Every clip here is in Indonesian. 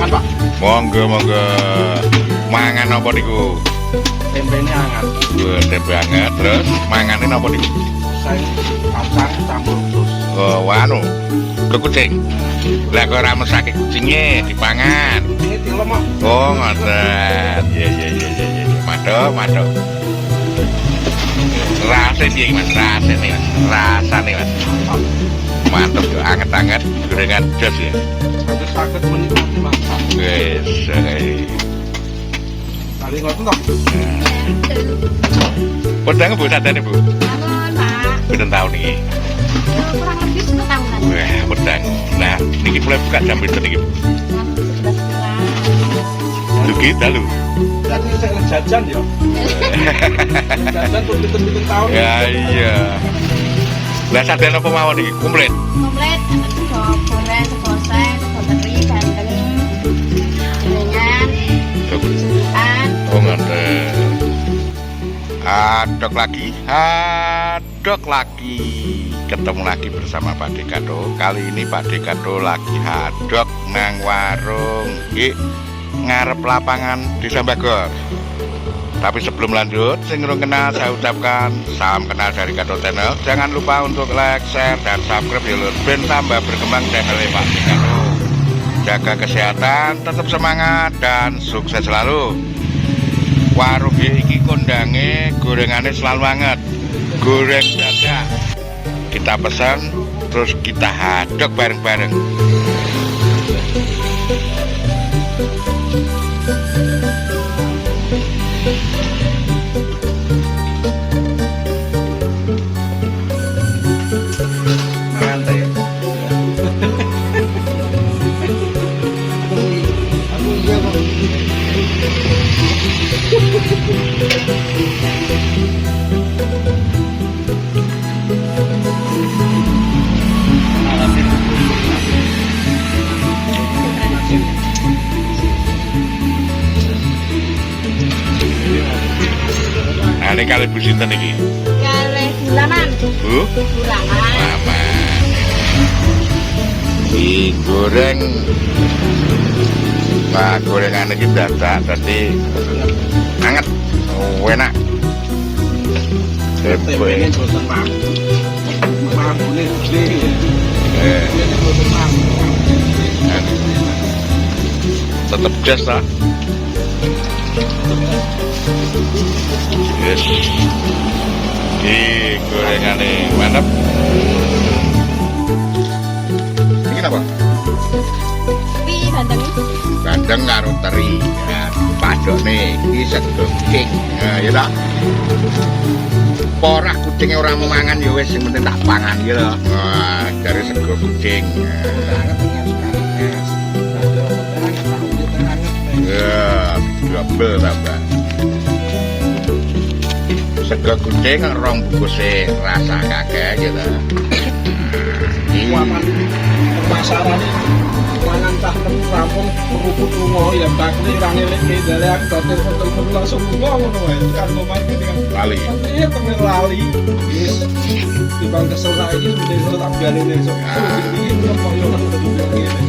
Makan, Pak. Monggo, monggo. Mangan apa niku? Tempenya hangat. Tempe anget, terus mangane apa niku? Saya kacang campur sus. Oh, anu. Kucing. Lah kok ora mesake kucinge dipangan. Ini dilemak. Oh, ngoten. Iya. Madok. Rasane piye, Mas? Rasane, Mas. Mantap yo, anget-anget gorengan jos ya. Nanti sakit menikmati masak. Wis. Kali ngoten toh. Pedang Bu sadane, Bu. Bangun, Pak. Pinten taun iki? Kurang lebih 10 tahunan. Wah, pedang. Nah, niki mulai buka jam pinten niki, Bu? Jam 11 Lho kita lho. Jadi saya jajan ya. Jajan tuh pinten-pinten tahun. Ya iya. Lah sadane apa mawon iki? Komplit. komplit, sego goreng, sego oseng, sego teri, bandeng, gorengan, susuan. Oh ngoten. Adok lagi. Ketemu lagi bersama Pak Dekado. Kali ini Pak Dekado lagi hadok nang warung iki ngarep lapangan Desa Bagor. Tapi sebelum lanjut, sing urung kenal saya ucapkan salam kenal dari Kado Channel. Jangan lupa untuk like, share, dan subscribe ya lur. Ben tambah berkembang channel Pak Dekado. Jaga kesehatan, tetap semangat dan sukses selalu. Warung iki kondange gorengane selalu banget. Goreng dadak. Kita pesan terus kita hadok bareng-bareng. Santai. Aku iya kok. Nah, ini kali Bu sinten iki? Kare gulaman, Bu? gulaman. Lama. Digoreng. Wah, gorengan ini dadak tadi hangat. Oh, enak. Tempenya bosan mak. Mambune gede. Ini bosan mak. Tetep gas lah. Yes. Gorengan ini mantap. Ini apa? Pi bandeng. Bandeng karo teri. Nah, padok nih, ini sego kucing. Nah, ya tak? Porah kucingnya orang mau mangan ya wes, yang penting tak pangan ya loh. Nah, dari sego kucing. Ya, double tambah. Sego kucing rong bungkus rasa kakek gitu. Waman pasaran mangan cah rampung kerupuk lunga ya bakne ra ngeleke dale aku batin foto langsung lunga ngono wae kan ngomong dengan Lali. iya temen lali wis dibang kesel saiki sudah tak biarin esuk iki koyo nang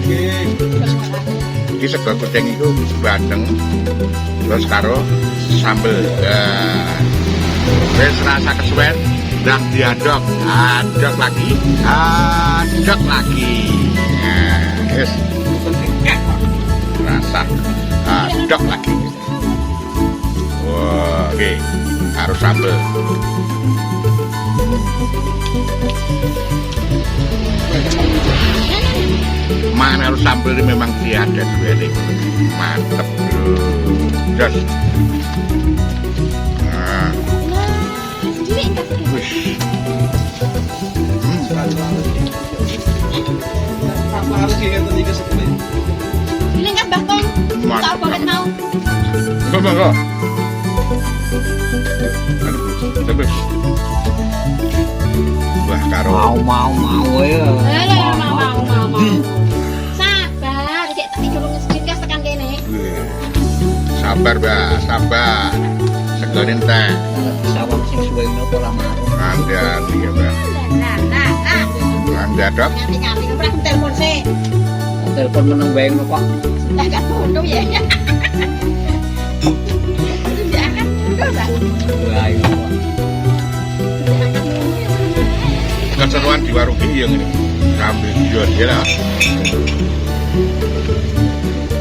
ngene Iki sego kucing itu bandeng terus karo sambel. Wis rasa kesuwen dah diadok, adok lagi. Yes. Rasa adok lagi. Wah, oke. Harus sambel. Mana harus sambel ini memang tiada dua nih. Mantep bro. Jos. Nah. Wish. apa harus ngeten iki sepele Ini kan bakong. Tak boleh mau. Monggo. Terus. Wah, karo mau ya. Mau. Sabar, cek tak durung sedikit tekan kene. sabar, Mbak, sabar. Segonin teh. Sawang sing suwe menapa ora marung. Anda iya, Mbak. Nah. Anda dok. Nganti-nganti ora telepon sih. telepon meneng bae ngono kok. Sudah kan bodoh ya. Sudah kan bodoh dah. Ayo kok. Keseruan di warung ini yang ini sambil jual dia lah.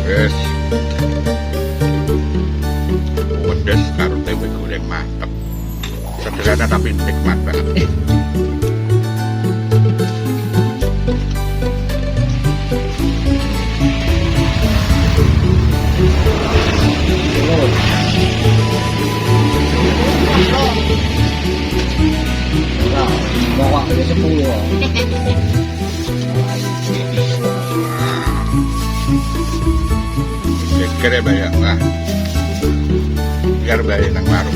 Yes. Pedes karo tempe goreng mantep. Sederhana tapi nikmat banget. Ora, bawa ke 10. Kira bayar lah. Biar bayar nang warung.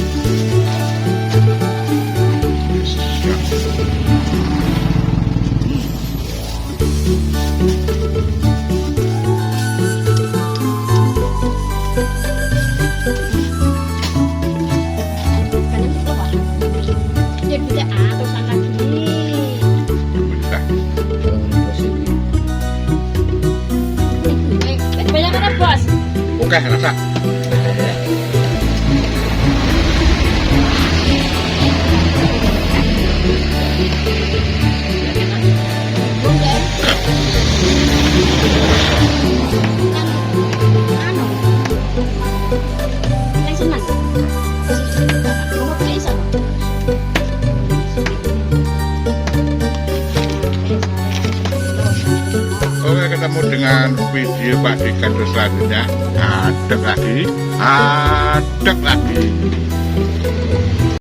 Ya bisa terusan lagi. Bisa. Banyak mana bos? Oke, rasa. Oke, ketemu dengan video Pak Dikan selanjutnya. Adek lagi.